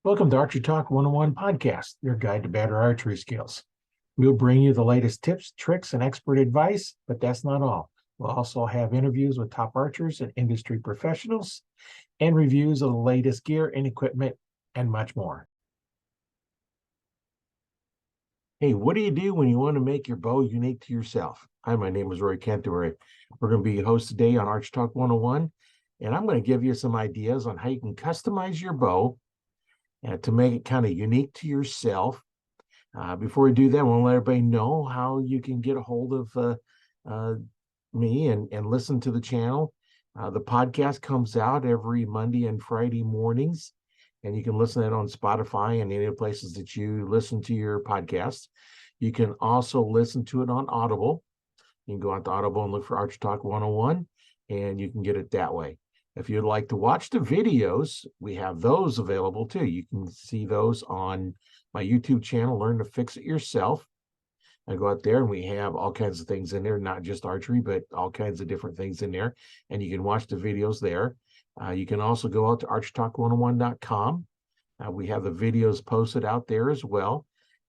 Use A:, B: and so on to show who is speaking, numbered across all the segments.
A: Welcome to Archery Talk 101 podcast, your guide to better archery skills. We'll bring you the latest tips, tricks, and expert advice, but that's not all. We'll also have interviews with top archers and industry professionals and reviews of the latest gear and equipment and much more. Hey, what do you do when you want to make your bow unique to yourself? Hi, my name is Roy Canterbury. We're going to be your host today on Archery Talk 101, and I'm going to give you some ideas on how you can customize your bow to make it kind of unique to yourself. Before we do that, I want to let everybody know how you can get a hold of uh, me and listen to the channel. The podcast comes out every Monday and Friday mornings, and you can listen to it on Spotify and any of the places that you listen to your podcasts. You can also listen to it on Audible. You can go out to Audible and look for Arch Talk 101, and you can get it that way. If you'd like to watch the videos, we have those available too. You can see those on my YouTube channel, Learn to Fix It Yourself. I go out there and we have all kinds of things in there, not just archery, but all kinds of different things in there. And you can watch the videos there. You can also go out to archtalk101.com. We have the videos posted out there as well.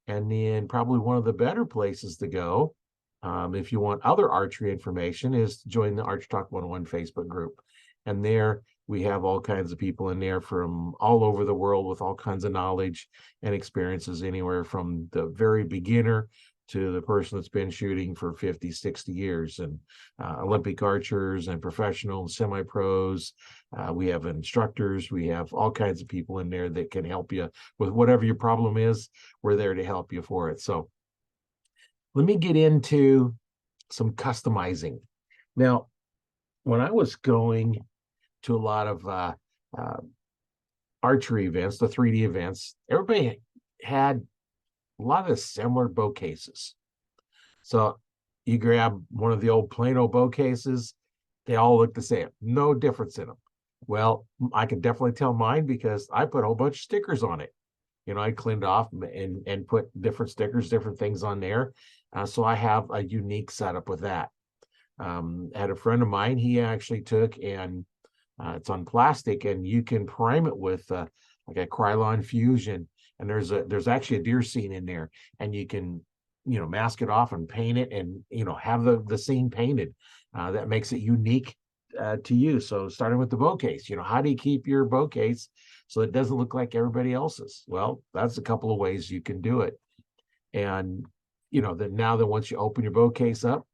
A: And then probably one of the better places to go, if you want other archery information, is to join the Arch Talk 101 Facebook group. And there we have all kinds of people in there from all over the world with all kinds of knowledge and experiences, anywhere from the very beginner to the person that's been shooting for 50, 60 years, and Olympic archers and professional and semi-pros. We have instructors. We have all kinds of people in there that can help you with whatever your problem is. We're there to help you for it. So let me get into some customizing. Now, when I was going to a lot of archery events, the 3D events, everybody had a lot of similar bow cases. So you grab one of the old Plano bow cases, they all look the same, no difference in them. Well, I can definitely tell mine because I put a whole bunch of stickers on it. I cleaned off and put different stickers, different things on there. So I have a unique setup with that. Had a friend of mine, he actually took and it's on plastic, and you can prime it with like a Krylon Fusion, and there's actually a deer scene in there, and you can mask it off and paint it, and have the scene painted. That makes it unique to you. So starting with the bow case, how do you keep your bow case so it doesn't look like everybody else's? Well, that's a couple of ways you can do it. And that now that once you open your bow case up,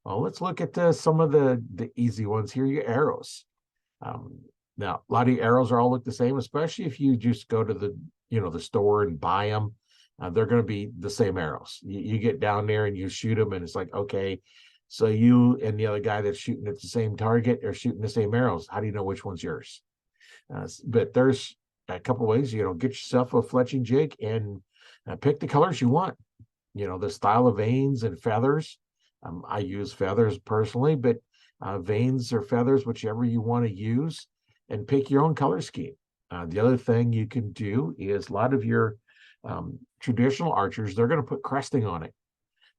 A: well, let's look at some of the easy ones here. Your arrows. Now, a lot of your arrows are all look the same, especially if you just go to the store and buy them. They're going to be the same arrows. You get down there and you shoot them, and it's like, okay, so you and the other guy that's shooting at the same target are shooting the same arrows. How do you know which one's yours? But there's a couple ways. Get yourself a fletching jig and pick the colors you want. The style of vanes and feathers. I use feathers personally, but vanes or feathers, whichever you want to use, and pick your own color scheme. The other thing you can do is a lot of your traditional archers, they're going to put cresting on it.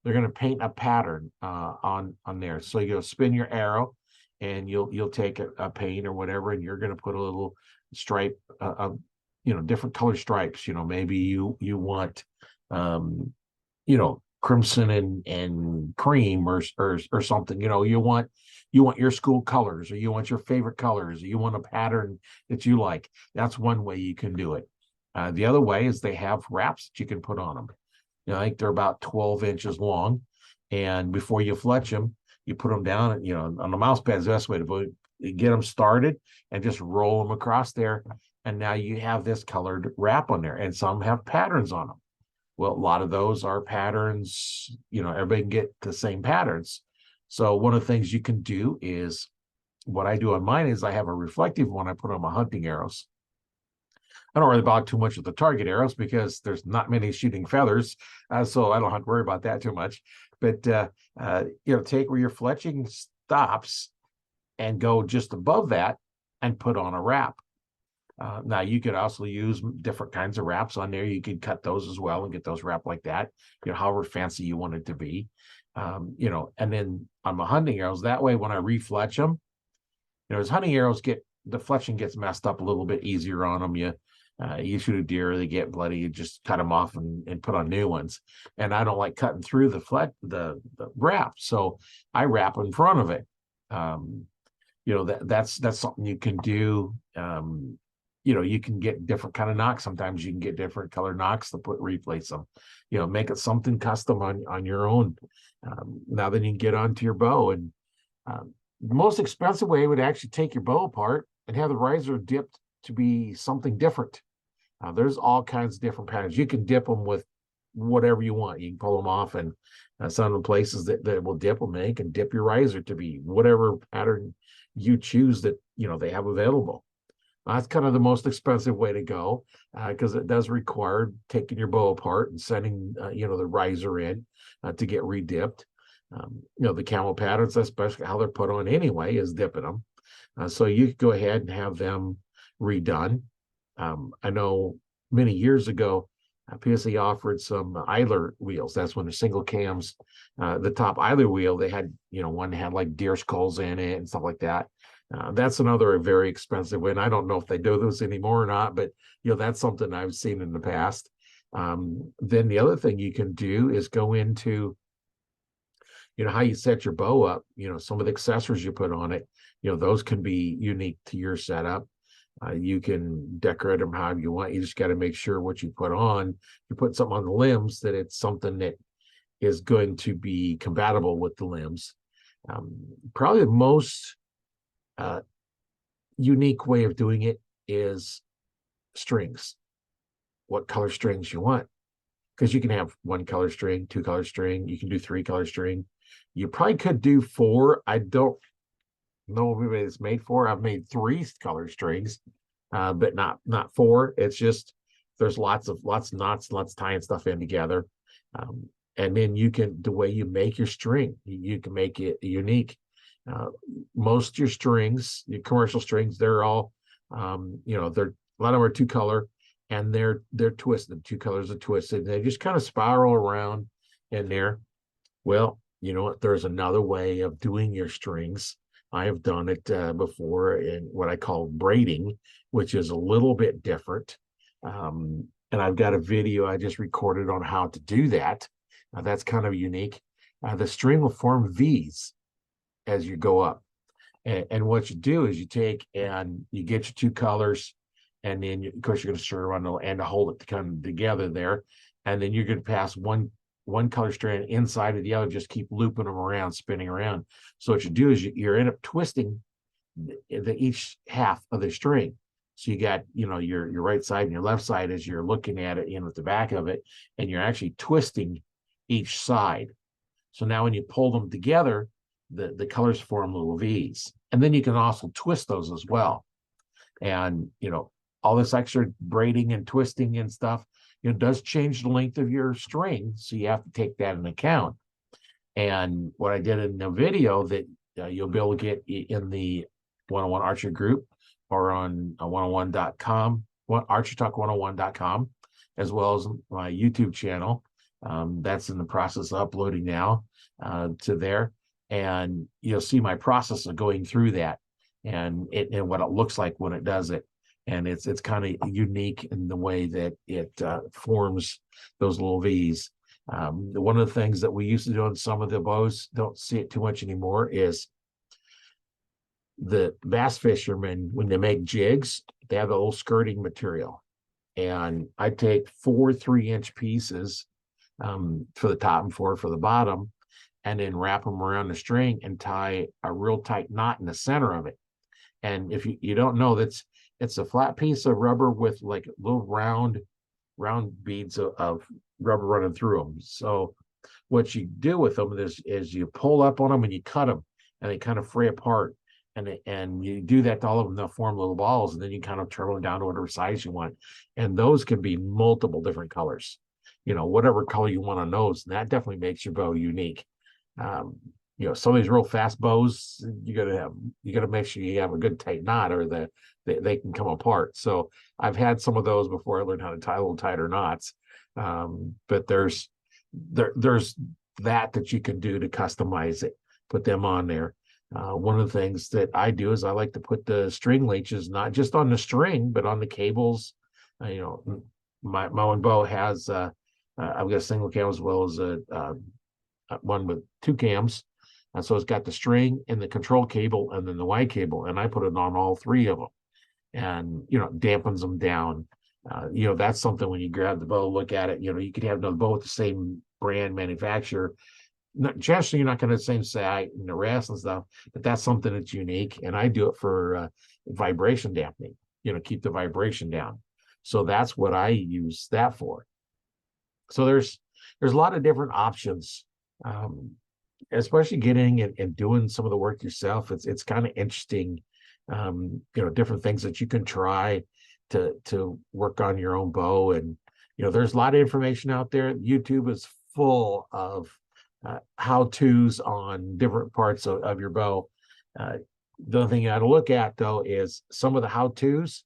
A: They're going to paint a pattern on there. So you'll spin your arrow, and you'll take a paint or whatever, and you're going to put a little stripe of different color stripes. Maybe you want crimson and cream or something. You want your school colors, or you want your favorite colors, or you want a pattern that you like. That's one way you can do it. The other way is they have wraps that you can put on them. I think they're about 12 inches long, and before you fletch them, you put them down, on the mouse pad is the best way to get them started, and just roll them across there, and now you have this colored wrap on there. And some have patterns on them. Well, a lot of those are patterns, everybody can get the same patterns. So one of the things you can do is, what I do on mine is I have a reflective one I put on my hunting arrows. I don't really bother too much with the target arrows because there's not many shooting feathers, so I don't have to worry about that too much. But take where your fletching stops and go just above that and put on a wrap. Now, you could also use different kinds of wraps on there. You could cut those as well and get those wrapped like that, however fancy you want it to be. And then on my hunting arrows, that way when I refletch them, as hunting arrows the fletching gets messed up a little bit easier on them. You shoot a deer, they get bloody, you just cut them off and put on new ones. And I don't like cutting through the wrap, so I wrap in front of it. That's something you can do. You can get different kind of knocks. Sometimes you can get different color knocks to replace them. Make it something custom on your own. Now then you can get onto your bow, and the most expensive way would actually take your bow apart and have the riser dipped to be something different. There's all kinds of different patterns. You can dip them with whatever you want. You can pull them off, and some of the places that will dip them, they can dip your riser to be whatever pattern you choose that they have available. That's kind of the most expensive way to go, because it does require taking your bow apart and sending the riser in to get redipped. The camel patterns, especially how they're put on anyway, is dipping them. So you could go ahead and have them redone. I know many years ago, PSA offered some idler wheels. That's when the single cams, the top idler wheel, they had, one that had like deer skulls in it and stuff like that. That's another very expensive one. I don't know if they do those anymore or not, but that's something I've seen in the past. Then the other thing you can do is go into, how you set your bow up. Some of the accessories you put on it, those can be unique to your setup. You can decorate them however you want. You just got to make sure what you put on, you put something on the limbs, that it's something that is going to be compatible with the limbs. Probably the most unique way of doing it is strings. What color strings you want, because you can have 1 color string, 2 color string, you can do 3 color string. You probably could do 4. I don't know what it's made for. I've made 3 color strings, but not 4. It's just there's lots of knots, lots of tying stuff in together. And then the way you make your string, you can make it unique. Most of your strings, your commercial strings, they're all, they're a lot of them are 2 color, and they're twisted. 2 colors are twisted. They just kind of spiral around in there. Well, you know what? There's another way of doing your strings. I have done it before in what I call braiding, which is a little bit different. And I've got a video I just recorded on how to do that. That's kind of unique. The string will form V's as you go up. And what you do is you take and you get your 2 colors, and then of course you're going to stir around the end to hold it to come together there. And then you're going to pass one color strand inside of the other, just keep looping them around, spinning around. So what you do is you end up twisting each half of the string. So you got, your right side and your left side as you're looking at it in with the back of it, and you're actually twisting each side. So now when you pull them together, the colors form little V's. And then you can also twist those as well. And, all this extra braiding and twisting and stuff, does change the length of your string. So you have to take that into account. And what I did in the video that you'll be able to get in the 101 Archery group, or on 101.com, archerytalk101.com, as well as my YouTube channel. That's in the process of uploading now to there. And you'll see my process of going through that and what it looks like when it does it. And it's kind of unique in the way that it forms those little V's. One of the things that we used to do on some of the bows, don't see it too much anymore, is the bass fishermen, when they make jigs, they have a little skirting material. And I take 4 3-inch pieces for the top and 4 for the bottom, and then wrap them around the string and tie a real tight knot in the center of it. And if you don't know, it's a flat piece of rubber with like little round beads of rubber running through them. So what you do with them is you pull up on them and you cut them, and they kind of fray apart. And you do that to all of them, they'll form little balls, and then you kind of turn them down to whatever size you want. And those can be multiple different colors, whatever color you want on those. And that definitely makes your bow unique. Some of these real fast bows, you gotta make sure you have a good tight knot, or they can come apart. So I've had some of those before I learned how to tie a little tighter knots. But there's that you can do to customize it, put them on there. One of the things that I do is I like to put the string leeches not just on the string, but on the cables You know, my one bow has I've got a single cam as well as a one with two cams. So it's got the string and the control cable and then the Y cable, and I put it on all three of them, and you know, dampens them down. You know, that's something when you grab the bow, look at it. You know, you could have another bow with the same brand manufacturer. Not, generally, you're not going to the same sight and the rest and stuff, but that's something that's unique. And I do it for vibration dampening. You know, keep the vibration down. So that's what I use that for. So there's a lot of different options, especially getting and doing some of the work yourself. It's kind of interesting, you know, different things that you can try to work on your own bow. And you know, there's a lot of information out there. YouTube is full of how-tos on different parts of your bow. The other thing you got to look at though is some of the how-tos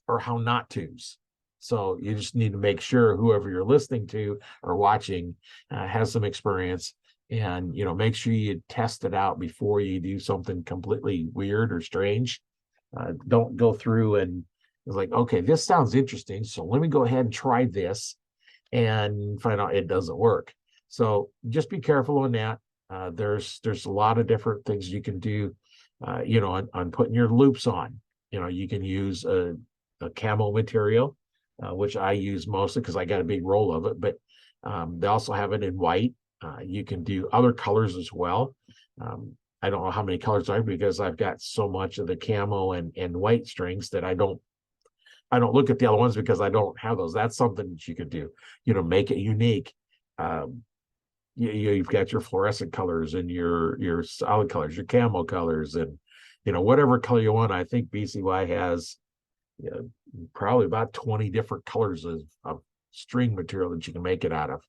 A: or how not tos. So you just need to make sure whoever you're listening to or watching has some experience, and you know, make sure you test it out before you do something completely weird or strange. Don't go through and it's like, okay, this sounds interesting, so let me go ahead and try this and find out it doesn't work. So just be careful on that. There's a lot of different things you can do, you know, on putting your loops on. You know, you can use a camo material, which I use mostly because I got a big roll of it, but they also have it in white. You can do other colors as well. I don't know how many colors I have because I've got so much of the camo and white strings that I don't look at the other ones because I don't have those. That's something that you could do, you know, make it unique. You've got your fluorescent colors and your solid colors, your camo colors, and you know, whatever color you want. I think BCY has, you know, probably about 20 different colors of string material that you can make it out of.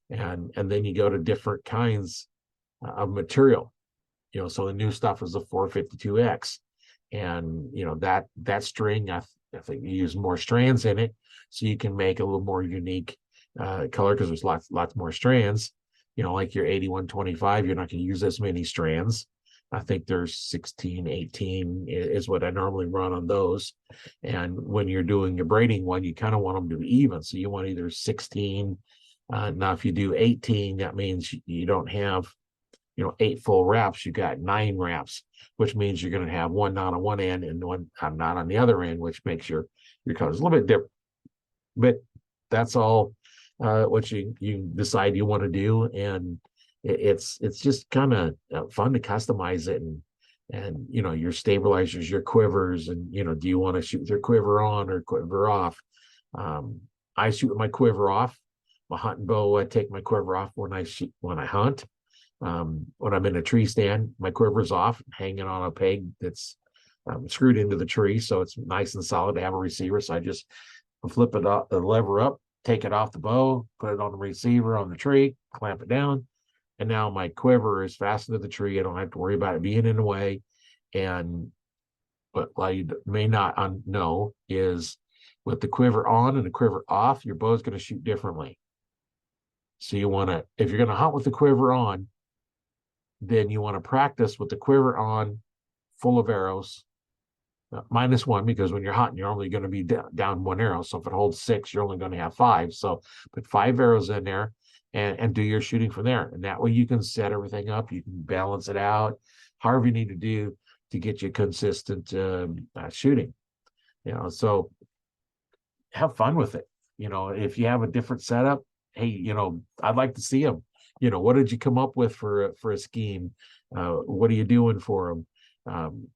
A: And then you go to different kinds of material. You know, so the new stuff is the 452X. And you know, that string, I think you use more strands in it, so you can make a little more unique color because there's lots more strands. You know, like your 8125, you're not going to use as many strands. I think there's 16, 18 is what I normally run on those. And when you're doing your braiding one, you kind of want them to be even. So you want either 16. Now, if you do 18, that means you don't have, you know, 8 full wraps. You got 9 wraps, which means you're going to have one knot on one end and one knot on the other end, which makes your colors a little bit different. But that's all what you decide you want to do, and it's just kind of fun to customize it, and you know, your stabilizers, your quivers, and you know, do you want to shoot with your quiver on or quiver off? I shoot with my quiver off. My hunting bow, I take my quiver off when I hunt. When I'm in a tree stand, my quiver's off, hanging on a peg that's screwed into the tree, so it's nice and solid to have a receiver. So I just flip it up, the lever up, take it off the bow, put it on the receiver on the tree, clamp it down, and now my quiver is fastened to the tree. I don't have to worry about it being in the way. And what I may not know is with the quiver on and the quiver off, your bow is going to shoot differently. So you want to, if you're going to hunt with the quiver on, then you want to practice with the quiver on, full of arrows, -1, because when you're hunting, you're only going to be down 1 arrow. So if it holds 6, you're only going to have 5. So put 5 arrows in there and do your shooting from there. And that way you can set everything up. You can balance it out, however you need to do to get you consistent shooting. You know, so have fun with it. You know, if you have a different setup, hey, you know, I'd like to see them. You know, what did you come up with for a scheme? What are you doing for them?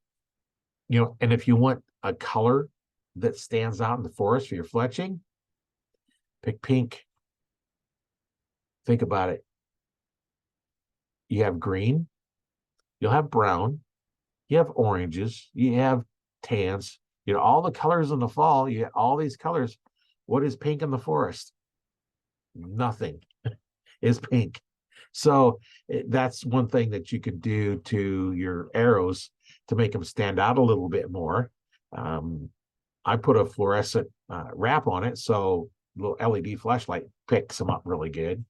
A: You know, and if you want a color that stands out in the forest for your fletching, pick pink. Think about it. You have green, you'll have brown, you have oranges, you have tans, you know, all the colors in the fall, you have all these colors. What is pink in the forest? Nothing is pink. So that's one thing that you could do to your arrows to make them stand out a little bit more. I put a fluorescent wrap on it, so a little LED flashlight picks them up really good.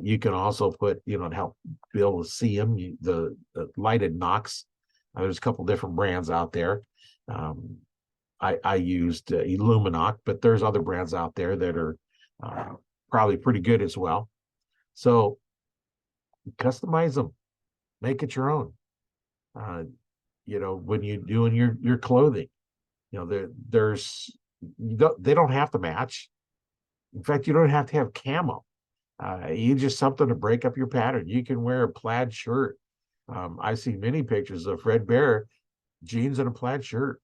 A: You can also put, you know, to help be able to see them, the lighted nocks. There's a couple different brands out there. I used Illuminoc, but there's other brands out there that are probably pretty good as well. So customize them, make it your own. Uh, when you're doing your clothing, there's they don't have to match. In fact, you don't have to have camo. You just something to break up your pattern. You can wear a plaid shirt. I see many pictures of Fred Bear jeans and a plaid shirt.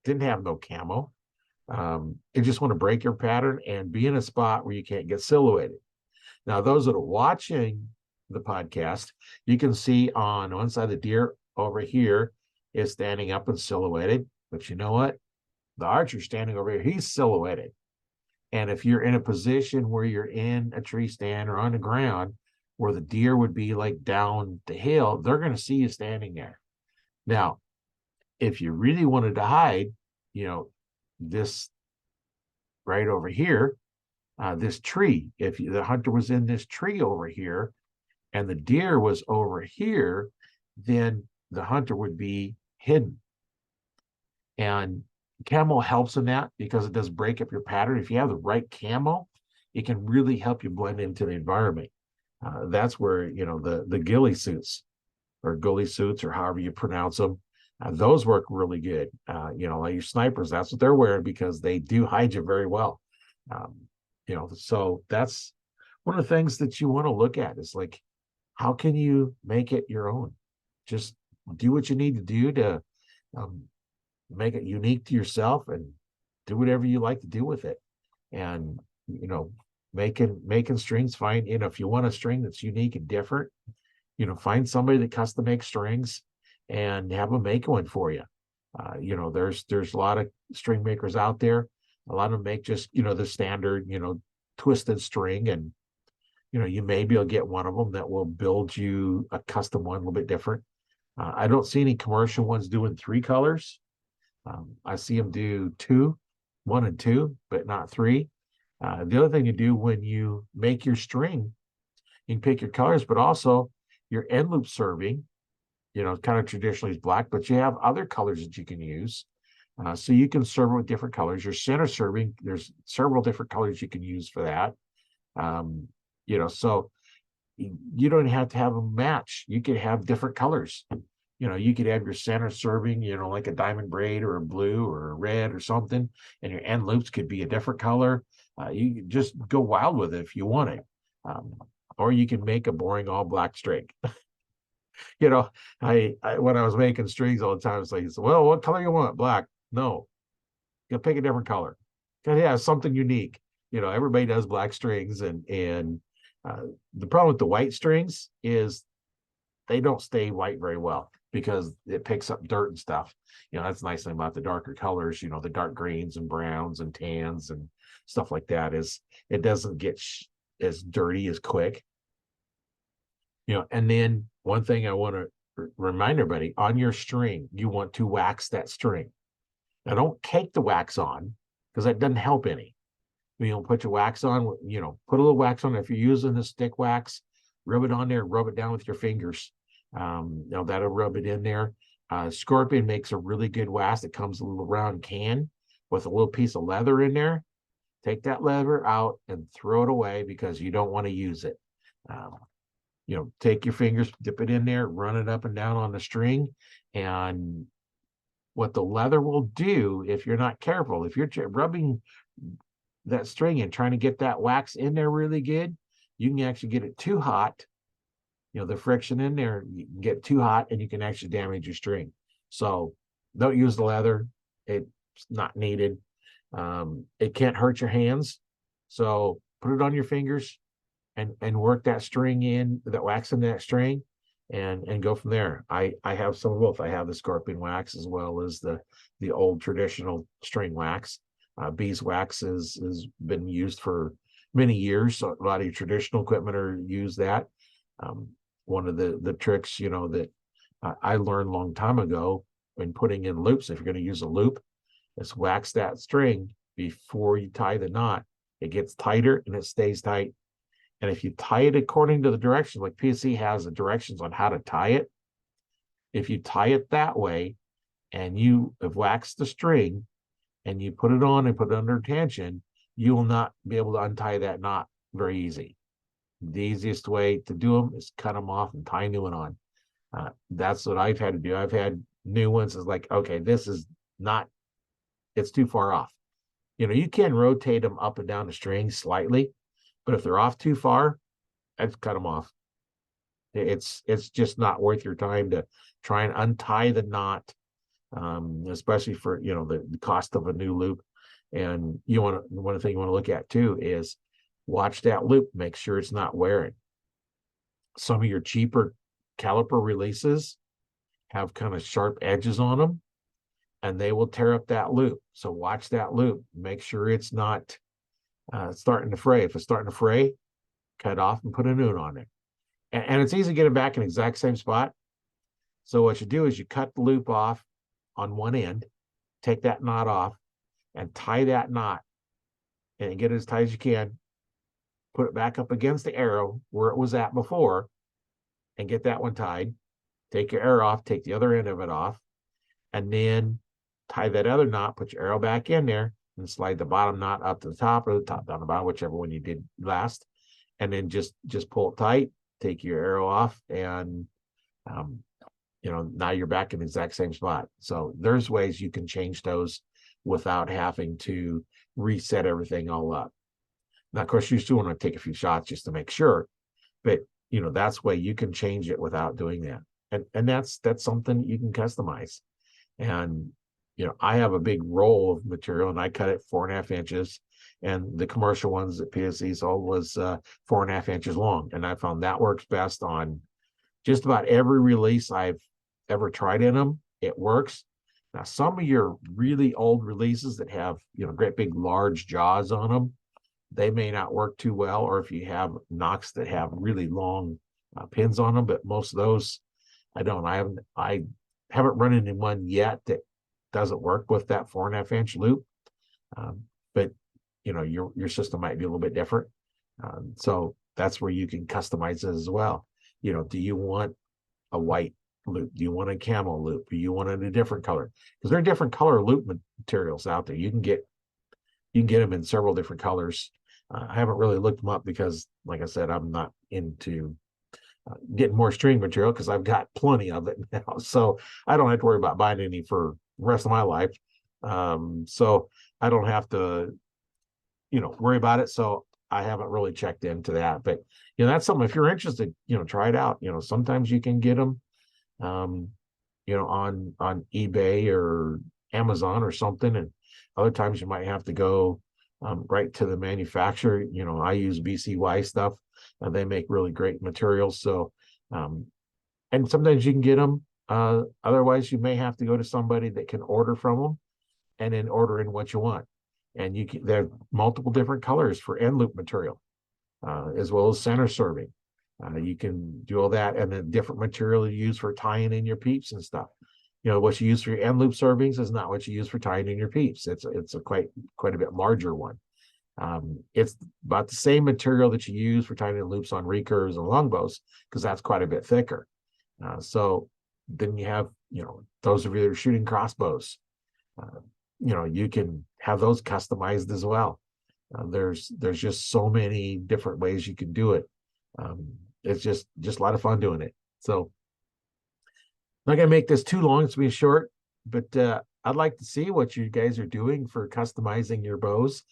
A: Didn't have no camo. You just want to break your pattern and be in a spot where you can't get silhouetted. Now, those that are watching the podcast, you can see on one side the deer over here is standing up and silhouetted. But you know what? The archer standing over here, he's silhouetted. And if you're in a position where you're in a tree stand or on the ground where the deer would be like down the hill, they're going to see you standing there. Now, if you really wanted to hide, this right over here, this tree, if the hunter was in this tree over here and the deer was over here, then the hunter would be hidden. And camo helps in that because it does break up your pattern. If you have the right camo, it can really help you blend into the environment. That's where, the ghillie suits or ghillie suits or however you pronounce them, those work really good. Like your snipers, that's what they're wearing because they do hide you very well. So that's one of the things that you want to look at is like, how can you make it your own? Just do what you need to do to make it unique to yourself and do whatever you like to do with it. And, making strings, find, if you want a string that's unique and different, find somebody that custom makes strings and have them make one for you. There's a lot of string makers out there. A lot of them make just, the standard, twisted string. And, you may be able to get one of them that will build you a custom one a little bit different. I don't see any commercial ones doing 3 colors. I see them do 2, 1 and 2, but not 3. The other thing you do when you make your string, you can pick your colors, but also your end loop serving, kind of traditionally is black, but you have other colors that you can use. So you can serve it with different colors. Your center serving, there's several different colors you can use for that. So you don't have to have them match. You could have different colors. You could have your center serving, like a diamond braid or a blue or a red or something, and your end loops could be a different color. You can just go wild with it if you want it. Or you can make a boring all black string. I when I was making strings all the time, it's like, well, what color you want? Black. No, you pick a different color. Gotta have something unique. Everybody does black strings, and the problem with the white strings is they don't stay white very well because it picks up dirt and stuff. That's the nice thing about the darker colors, the dark greens and browns and tans and stuff like that is it doesn't get as dirty as quick. And then one thing I want to remind everybody, on your string, you want to wax that string. Now, don't cake the wax on because that doesn't help any. Put your wax on, put a little wax on. If you're using the stick wax, rub it on there, rub it down with your fingers. That'll rub it in there. Scorpion makes a really good wax. It comes in a little round can with a little piece of leather in there. Take that leather out and throw it away because you don't want to use it. Take your fingers, dip it in there, run it up and down on the string. And what the leather will do, if you're not careful, if you're rubbing that string and trying to get that wax in there really good, you can actually get it too hot. The friction in there, you can get too hot and you can actually damage your string. So don't use the leather. It's not needed. It can't hurt your hands. So put it on your fingers and work that string in, that wax in that string, and go from there. I have some of both. I have the scorpion wax as well as the old traditional string wax. Beeswax has been used for many years. So a lot of your traditional equipment use that. One of the tricks, that I learned a long time ago when putting in loops, if you're going to use a loop, is wax that string before you tie the knot. It gets tighter and it stays tight. And if you tie it according to the directions, like PSC has the directions on how to tie it, if you tie it that way and you have waxed the string and you put it on and put it under tension, you will not be able to untie that knot very easy. The easiest way to do them is cut them off and tie a new one on. That's what I've had to do. I've had new ones. Is like, okay, this is not, it's too far off. You can rotate them up and down the string slightly, but if they're off too far, I'd cut them off. It's just not worth your time to try and untie the knot, especially for the cost of a new loop. And one thing you want to look at too is watch that loop, make sure it's not wearing. Some of your cheaper caliper releases have kind of sharp edges on them, and they will tear up that loop. So watch that loop, make sure it's not starting to fray. If it's starting to fray, cut off and put a new one on it. And it's easy to get it back in the exact same spot. So what you do is you cut the loop off on one end, take that knot off, and tie that knot, and get it as tight as you can. Put it back up against the arrow where it was at before, and get that one tied. Take your arrow off, take the other end of it off, and then tie that other knot, put your arrow back in there, and slide the bottom knot up to the top, or the top down the bottom, whichever one you did last. And then just pull it tight, take your arrow off, and now you're back in the exact same spot. So there's ways you can change those without having to reset everything all up. Now, of course, you still want to take a few shots just to make sure, but that's way you can change it without doing that. And that's something you can customize. And I have a big roll of material, and I cut it 4.5 inches, and the commercial ones that PSE sold was 4.5 inches long. And I found that works best on just about every release I've ever tried in them. It works. Now, some of your really old releases that have great big large jaws on them, they may not work too well, or if you have nocks that have really long pins on them. But most of those, I don't. I haven't run into one yet that doesn't work with that 4.5 inch loop. But your system might be a little bit different. So that's where you can customize it as well. Do you want a white loop? Do you want a camel loop? Do you want it a different color? Because there are different color loop materials out there. You can get them in several different colors. I haven't really looked them up because, like I said, I'm not into getting more string material because I've got plenty of it now. So I don't have to worry about buying any for the rest of my life. So I don't have to, worry about it. So I haven't really checked into that. But, that's something, if you're interested, try it out. Sometimes you can get them, on eBay or Amazon or something. And other times you might have to go right to the manufacturer. I use BCY stuff, and they make really great materials. So, and sometimes you can get them. Otherwise, you may have to go to somebody that can order from them, and then order in what you want. And there are multiple different colors for end loop material, as well as center serving. You can do all that, and then different material you use for tying in your peeps and stuff. What you use for your end loop servings is not what you use for tying in your peeps. It's a quite a bit larger one. It's about the same material that you use for tying in loops on recurves and longbows, because that's quite a bit thicker. So then you have, those of you that are shooting crossbows, you can have those customized as well. There's just so many different ways you can do it. It's just a lot of fun doing it. So I'm not gonna make this too long. It's being short, but I'd like to see what you guys are doing for customizing your bows.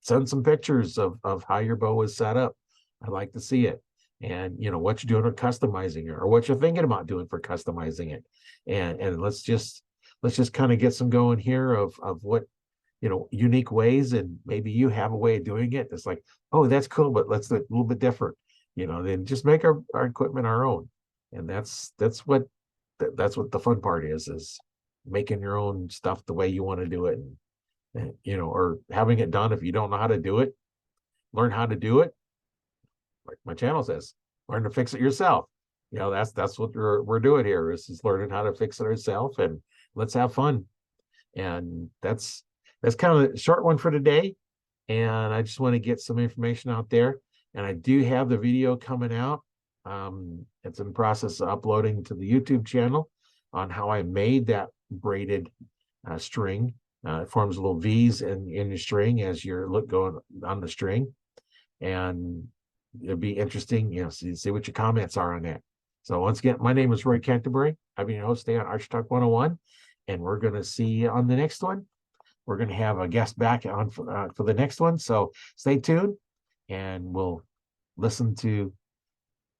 A: Send some pictures of how your bow is set up. I'd like to see it. And what you're doing for customizing it, or what you're thinking about doing for customizing it. And let's just kind of get some going here of what unique ways, and maybe you have a way of doing it. It's like, oh, that's cool, but let's do it a little bit different. Then just make our equipment our own. And that's what the fun part is making your own stuff the way you want to do it, and or having it done. If you don't know how to do it, learn how to do it. Like my channel says, learn to fix it yourself. That's what we're doing here, is learning how to fix it ourselves, and let's have fun. And that's kind of a short one for today. And I just want to get some information out there. And I do have the video coming out. It's in the process of uploading to the YouTube channel on how I made that braided string. It forms little V's in your string as you're going on the string, and it'll be interesting, see what your comments are on that. So once again, my name is Roy Canterbury. I've been your host today on Arch Talk 101, and we're going to see you on the next one. We're going to have a guest back on for the next one, so stay tuned, and we'll listen to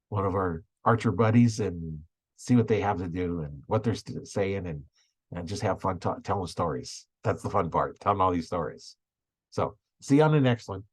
A: one of our archer buddies and see what they have to do and what they're saying, and just have fun telling stories. That's the fun part, telling all these stories. So see you on the next one.